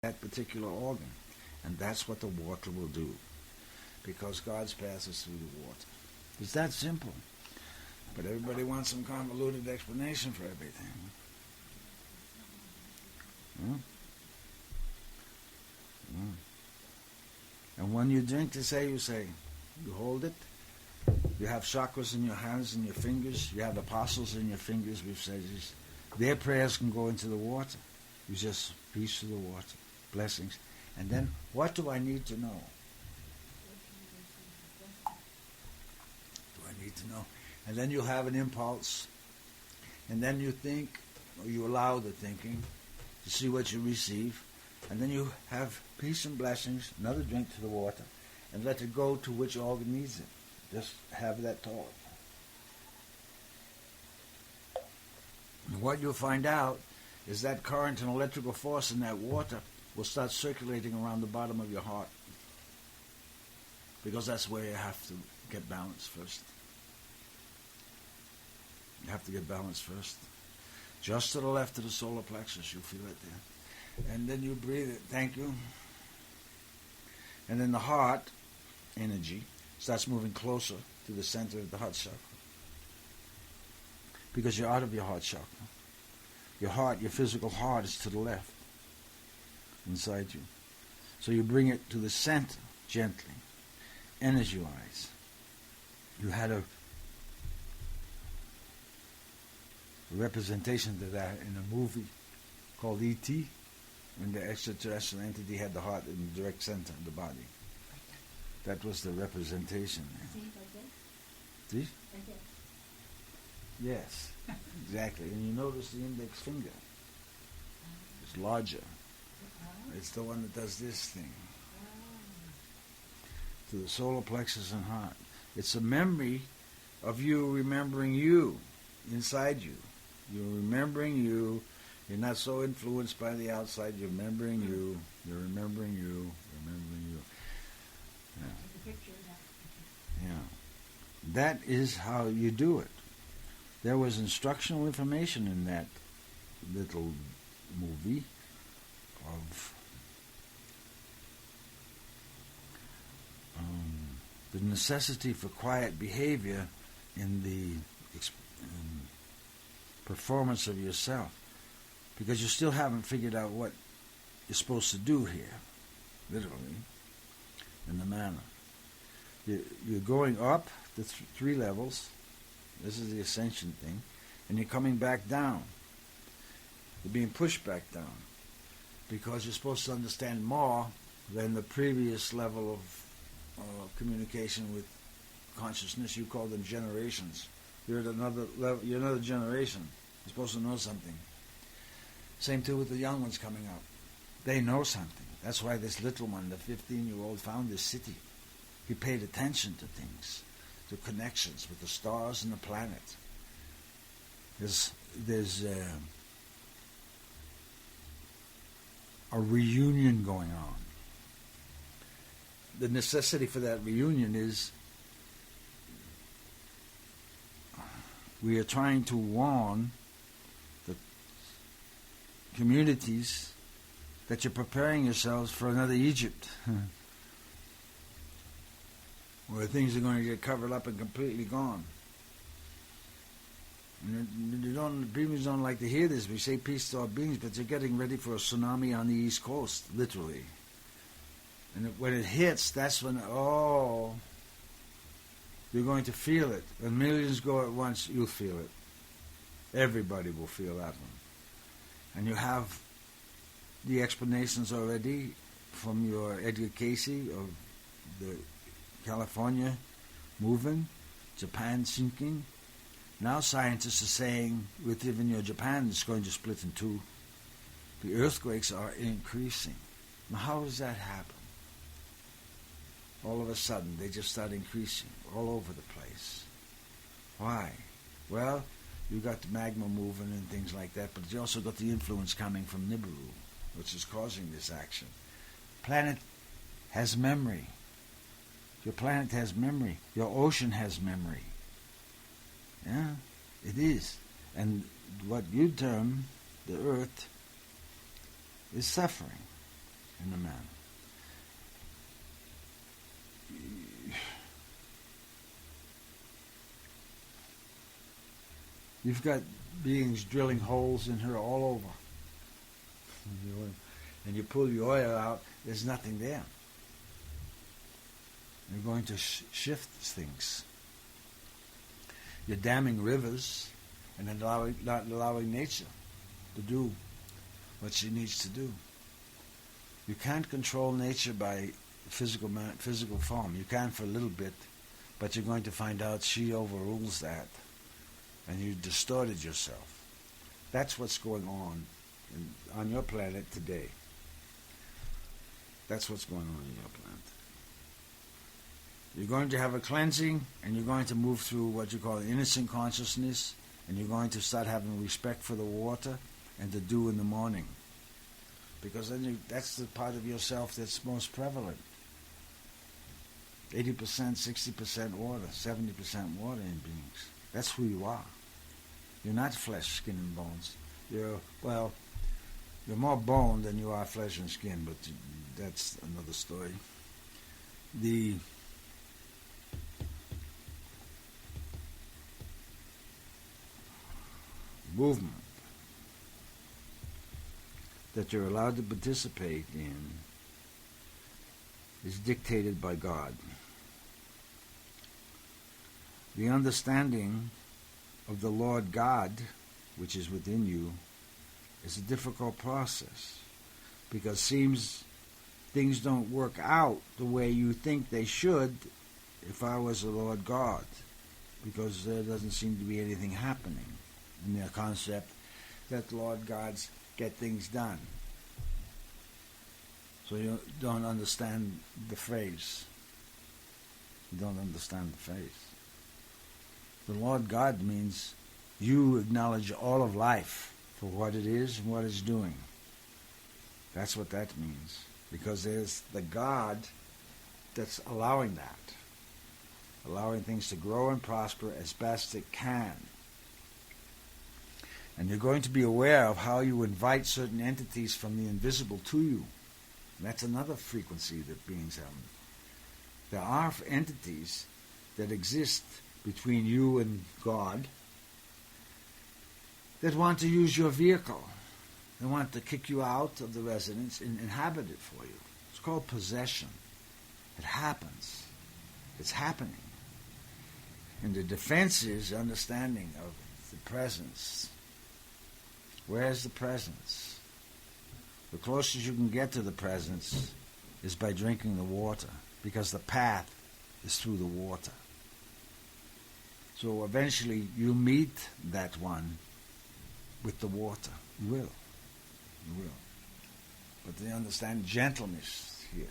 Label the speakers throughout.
Speaker 1: that particular organ. And that's what the water will do. Because God's path is through the water. It's that simple. But everybody wants some convoluted explanation for everything. And when you drink this air, you say, you hold it. You have chakras in your hands and your fingers. You have apostles in your fingers. We've said this. Their prayers can go into the water. You just peace to the water. Blessings. And then, what do I need to know? Do I need to know? And then you have an impulse. And then you think, or you allow the thinking to see what you receive. And then you have peace and blessings, another drink to the water, and let it go to which organ needs it. Just have that thought. And what you'll find out is that current and electrical force in that water will start circulating around the bottom of your heart. Because that's where you have to get balance first. You have to get balance first. Just to the left of the solar plexus, you'll feel it there. And then you breathe it. Thank you. And then the heart energy starts moving closer to the center of the heart chakra. Because you're out of your heart chakra. Your heart, your physical heart, is to the left, inside you. So you bring it to the center, gently, energy-wise. You had a representation of that in a movie called E.T., when the extraterrestrial entity had the heart in the direct center of the body. That was the representation. See? Yes, exactly. And you notice the index finger. It's larger. It's the one that does this thing. To the solar plexus and heart. It's a memory of you remembering you inside you. You're remembering you. You're not so influenced by the outside. You're remembering you. You're remembering you. Remembering you. Yeah. Yeah. That is how you do it. There was instructional information in that little movie of the necessity for quiet behavior in the performance of yourself, because you still haven't figured out what you're supposed to do here, literally, in the manner. You're going up the 3 levels. This is the ascension thing. And you're coming back down. You're being pushed back down. Because you're supposed to understand more than the previous level of communication with consciousness. You call them generations. You're at another level. You're another generation. You're supposed to know something. Same too with the young ones coming up. They know something. That's why this little one, the 15-year-old, found this city. He paid attention to things, to connections with the stars and the planet. There's a reunion going on. The necessity for that reunion is we are trying to warn the communities that you're preparing yourselves for another Egypt. Where things are going to get covered up and completely gone. And people don't like to hear this. We say peace to our beings, but they're getting ready for a tsunami on the East Coast, literally. And when it hits, that's when, you're going to feel it. When millions go at once, you'll feel it. Everybody will feel that one. And you have the explanations already from your Edgar Casey of the California moving, Japan sinking. Now scientists are saying within your Japan it's going to split in 2. The earthquakes are increasing. Now how does that happen? All of a sudden they just start increasing all over the place. Why? Well, you got the magma moving and things like that, but you also got the influence coming from Nibiru, which is causing this action. Planet has memory. Your planet has memory. Your ocean has memory. Yeah, it is. And what you term the earth is suffering. in the manna. You've got beings drilling holes in her all over. And you pull your oil out, there's nothing there. You're going to shift things. You're damming rivers and not allowing nature to do what she needs to do. You can't control nature by physical form. You can for a little bit, but you're going to find out she overrules that, and you distorted yourself. That's what's going on your planet today. That's what's going on in your planet. You're going to have a cleansing, and you're going to move through what you call innocent consciousness, and you're going to start having respect for the water and the dew in the morning. Because then that's the part of yourself that's most prevalent. 80%, 60% water, 70% water in beings. That's who you are. You're not flesh, skin, and bones. You're more bone than you are flesh and skin, but that's another story. The movement that you're allowed to participate in is dictated by God. The understanding of the Lord God, which is within you, is a difficult process, because it seems things don't work out the way you think they should if I was the Lord God, because there doesn't seem to be anything happening in their concept that Lord Gods get things done. So you don't understand the phrase. You don't understand the phrase. The Lord God means you acknowledge all of life for what it is and what it's doing. That's what that means. Because there's the God that's allowing that. Allowing things to grow and prosper as best it can. And you're going to be aware of how you invite certain entities from the invisible to you. And that's another frequency that beings have. There are entities that exist between you and God that want to use your vehicle. They want to kick you out of the residence and inhabit it for you. It's called possession. It happens. It's happening. And the defense is understanding of the presence. Where's the presence? The closest you can get to the presence is by drinking the water, because the path is through the water. So eventually you meet that one with the water. You will. You will. But they understand gentleness here.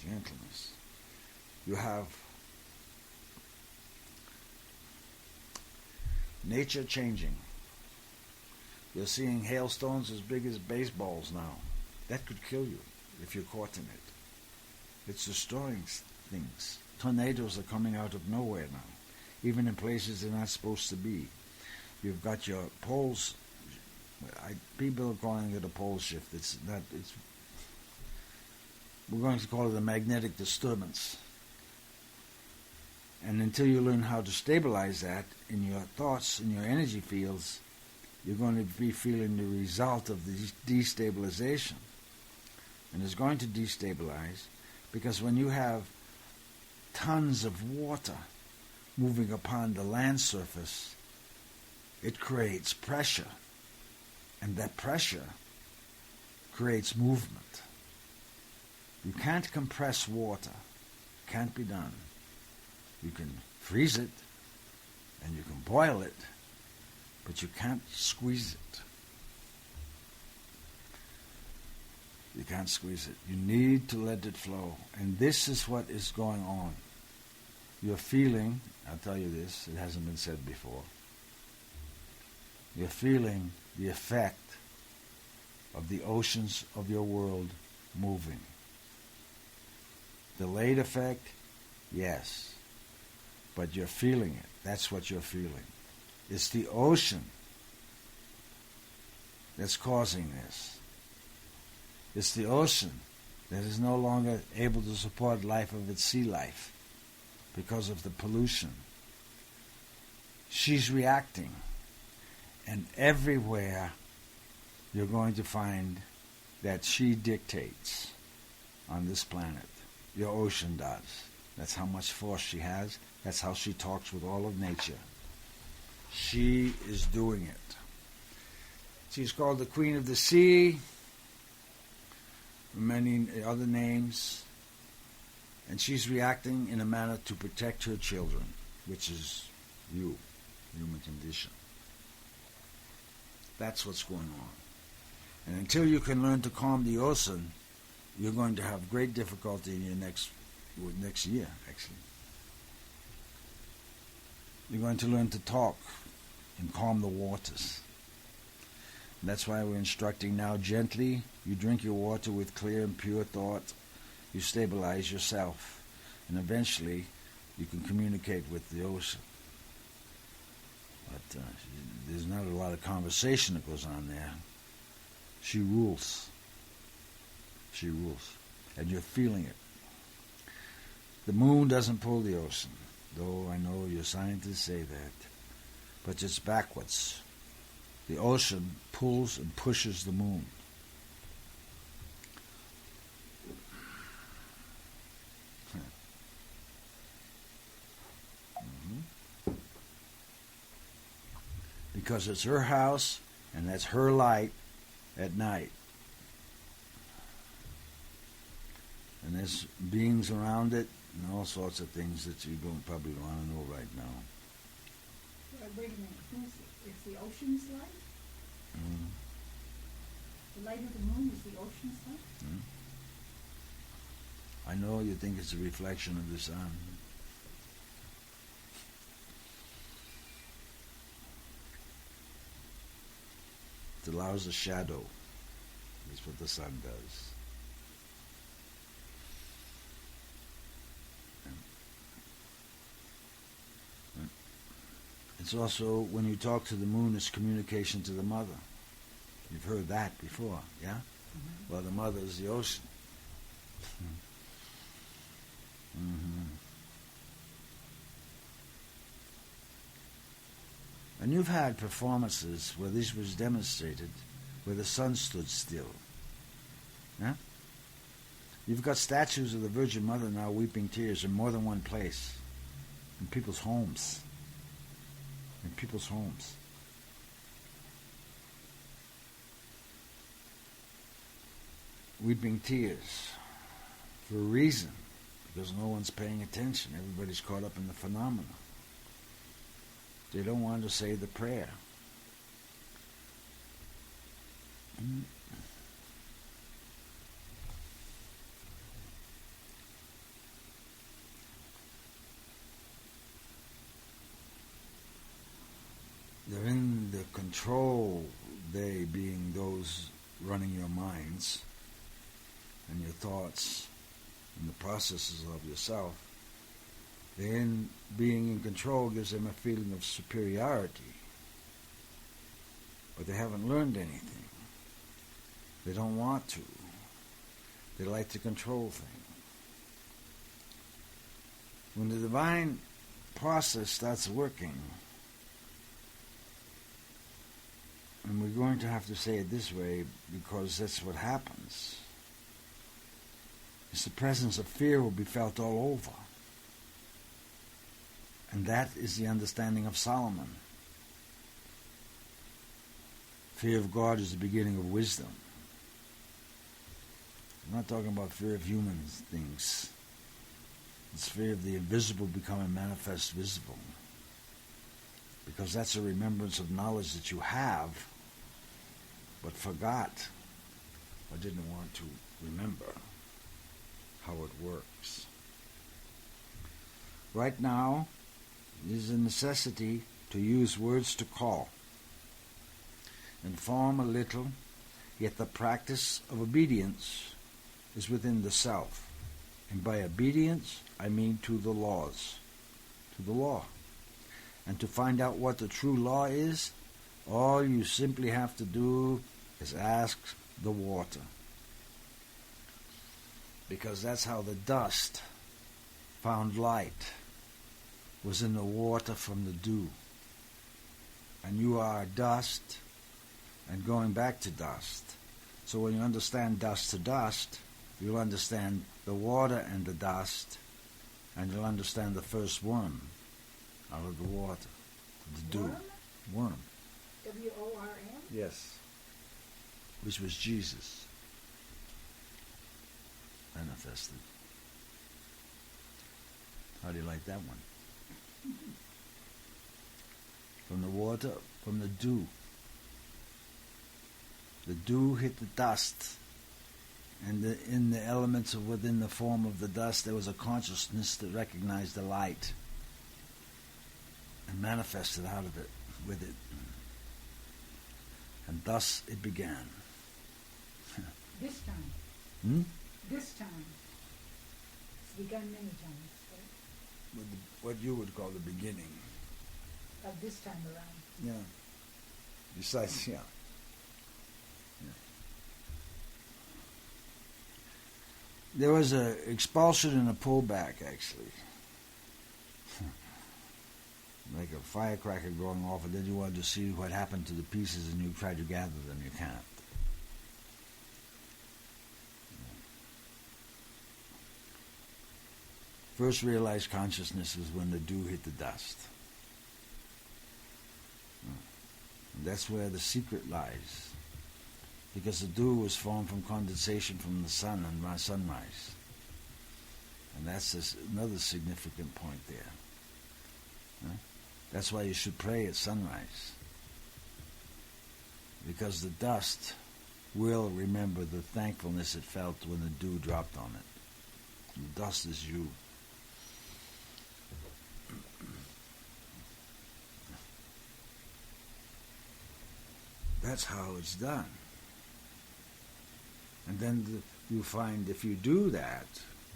Speaker 1: Gentleness. You have nature changing. You're seeing hailstones as big as baseballs now. That could kill you if you're caught in it. It's destroying things. Tornadoes are coming out of nowhere now, even in places they're not supposed to be. You've got your poles. People are calling it a pole shift. It's not. We're going to call it a magnetic disturbance. And until you learn how to stabilize that in your thoughts, in your energy fields, you're going to be feeling the result of the destabilization. And it's going to destabilize because when you have tons of water moving upon the land surface, it creates pressure. And that pressure creates movement. You can't compress water. Can't be done. You can freeze it and you can boil it, but you can't squeeze it. You can't squeeze it. You need to let it flow. And this is what is going on. You're feeling, I'll tell you this, it hasn't been said before. You're feeling the effect of the oceans of your world moving. Delayed effect? Yes. But you're feeling it. That's what you're feeling. It's the ocean that's causing this. It's the ocean that is no longer able to support life of its sea life because of the pollution. She's reacting. And everywhere you're going to find that she dictates on this planet. Your ocean does. That's how much force she has. That's how she talks with all of nature. She is doing it. She's called the Queen of the Sea, many other names, and she's reacting in a manner to protect her children, which is you, human condition. That's what's going on. And until you can learn to calm the ocean, you're going to have great difficulty in your next year, actually. You're going to learn to talk and calm the waters. And that's why we're instructing now gently. You drink your water with clear and pure thought. You stabilize yourself. And eventually, you can communicate with the ocean. But there's not a lot of conversation that goes on there. She rules. She rules. And you're feeling it. The moon doesn't pull the ocean, though I know your scientists say that. But it's backwards. The ocean pulls and pushes the moon. Because it's her house, and that's her light at night. And there's beings around it, and all sorts of things that you don't probably want to know right now.
Speaker 2: Wait a minute, it's the ocean's light?
Speaker 1: Mm.
Speaker 2: The light of the moon is the ocean's light?
Speaker 1: Mm. I know you think it's a reflection of the sun. It allows a shadow. That's what the sun does. It's also, when you talk to the moon, it's communication to the mother. You've heard that before, yeah? Mm-hmm. Well, the mother is the ocean. Mm-hmm. And you've had performances where this was demonstrated, where the sun stood still. Yeah? You've got statues of the Virgin Mother now weeping tears in more than one place. In people's homes. In people's homes. Weeping tears. For a reason. Because no one's paying attention. Everybody's caught up in the phenomena. They don't want to say the prayer. They're in the control, they being those running your minds and your thoughts and the processes of yourself. Then being in control gives them a feeling of superiority. But they haven't learned anything. They don't want to. They like to control things. When the divine process starts working, and we're going to have to say it this way because that's what happens, is the presence of fear will be felt all over. And that is the understanding of Solomon. Fear of God is the beginning of wisdom. I'm not talking about fear of human things. It's fear of the invisible becoming manifest visible. Because that's a remembrance of knowledge that you have, but forgot or didn't want to remember how it works. Right now, is a necessity to use words to call. Inform a little, yet the practice of obedience is within the self. And by obedience, I mean to the laws, to the law. And to find out what the true law is, all you simply have to do is ask the water. because that's how the dust found light, was in the water from the dew. And you are dust and going back to dust. So when you understand dust to dust, you'll understand the water and the dust, and you'll understand the first worm out of the water, the dew. Worm.
Speaker 2: W-O-R-M?
Speaker 1: Yes. Which was Jesus manifested. How do you like that one? From the water, from the dew. The dew hit the dust, and in the elements of within the form of the dust there was a consciousness that recognized the light and manifested out of it, with it. And thus it began.
Speaker 2: This time.
Speaker 1: Hmm?
Speaker 2: This time. It's begun many times, right?
Speaker 1: With what you would call the beginning.
Speaker 2: Of this time around.
Speaker 1: Yeah. Besides, yeah. There was a expulsion and a pullback, actually. Like a firecracker going off, and then you wanted to see what happened to the pieces, and you try to gather them. You can't. First realized consciousness was when the dew hit the dust. And that's where the secret lies. Because the dew was formed from condensation from the sun and sunrise. And that's another significant point there. That's why you should pray at sunrise. Because the dust will remember the thankfulness it felt when the dew dropped on it. The dust is you. That's how it's done. And then you find if you do that,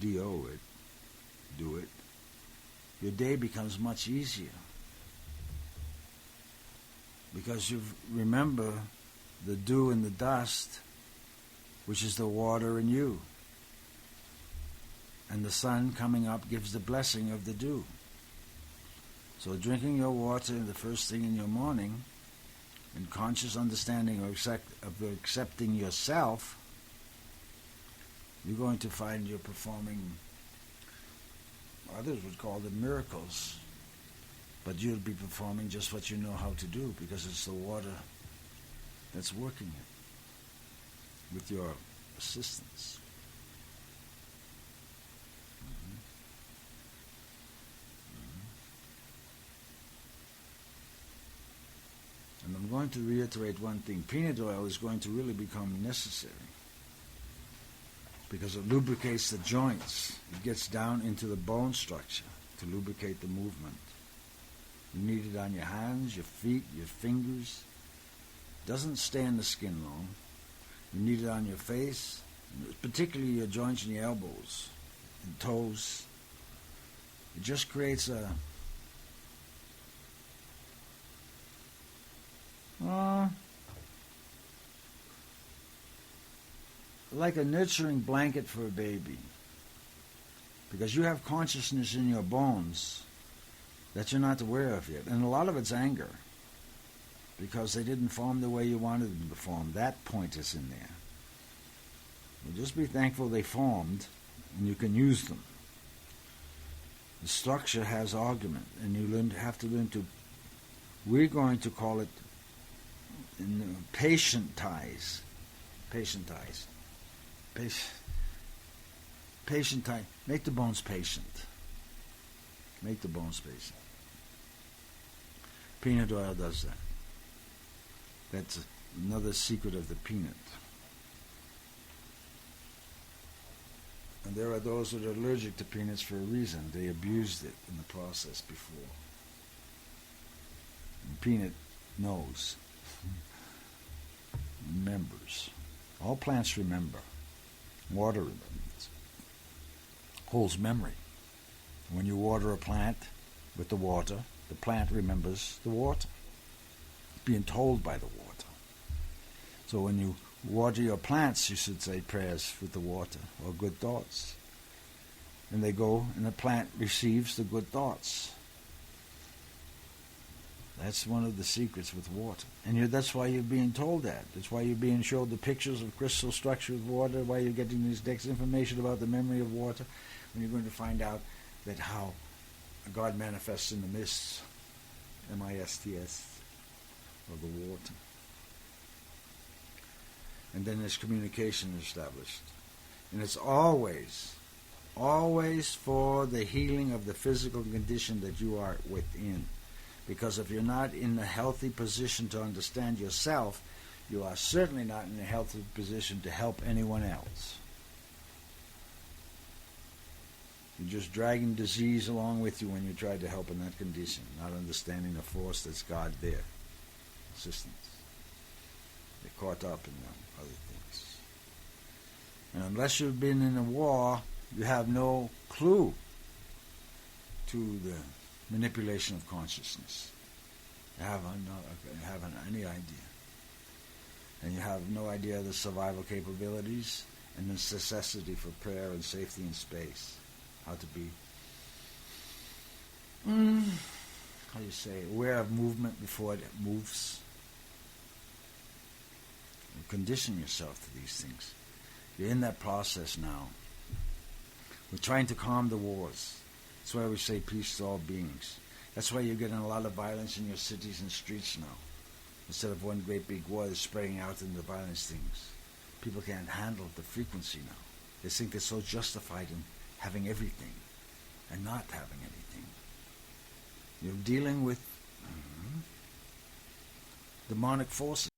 Speaker 1: do it, your day becomes much easier. Because you remember the dew and the dust, which is the water in you. And the sun coming up gives the blessing of the dew. So drinking your water the first thing in your morning, in conscious understanding of accepting yourself, you're going to find you're performing, others would call them miracles, but you'll be performing just what you know how to do, because it's the water that's working it with your assistance. And I'm going to reiterate one thing. Peanut oil is going to really become necessary because it lubricates the joints. It gets down into the bone structure to lubricate the movement. You need it on your hands, your feet, your fingers. It doesn't stay in the skin long. You need it on your face, particularly your joints and your elbows and toes. It just creates a like a nurturing blanket for a baby. Because you have consciousness in your bones that you're not aware of yet. And a lot of it's anger. Because they didn't form the way you wanted them to form. That point is in there. Well, just be thankful they formed and you can use them. The structure has argument, and you have to learn to, we're going to call it patientize. Patientize. Patientize. Make the bones patient. Make the bones patient. Peanut oil does that. That's another secret of the peanut. And there are those that are allergic to peanuts for a reason. They abused it in the process before. And peanut knows. Remembers. All plants remember. Water remembers. Holds memory. When you water a plant with the water, the plant remembers the water. Being told by the water. So when you water your plants, you should say prayers with the water, or good thoughts. And they go, and the plant receives the good thoughts. That's one of the secrets with water. And that's why you're being told that. That's why you're being showed the pictures of crystal structure of water, why you're getting this next information about the memory of water, when you're going to find out that how God manifests in the mists, M-I-S-T-S, of the water. And then there's communication established. And it's always for the healing of the physical condition that you are within. Because if you're not in a healthy position to understand yourself, you are certainly not in a healthy position to help anyone else. You're just dragging disease along with you when you try to help in that condition, not understanding the force that's God there. Assistance. They're caught up in other things. And unless you've been in a war, you have no clue to the manipulation of consciousness. You haven't any idea. And you have no idea of the survival capabilities and the necessity for prayer and safety in space. How to be, aware of movement before it moves. You condition yourself to these things. You're in that process now. We're trying to calm the wars. That's why we say peace to all beings. That's why you're getting a lot of violence in your cities and streets now. Instead of one great big war that's spreading out into violence things. People can't handle the frequency now. They think they're so justified in having everything and not having anything. You're dealing with demonic forces.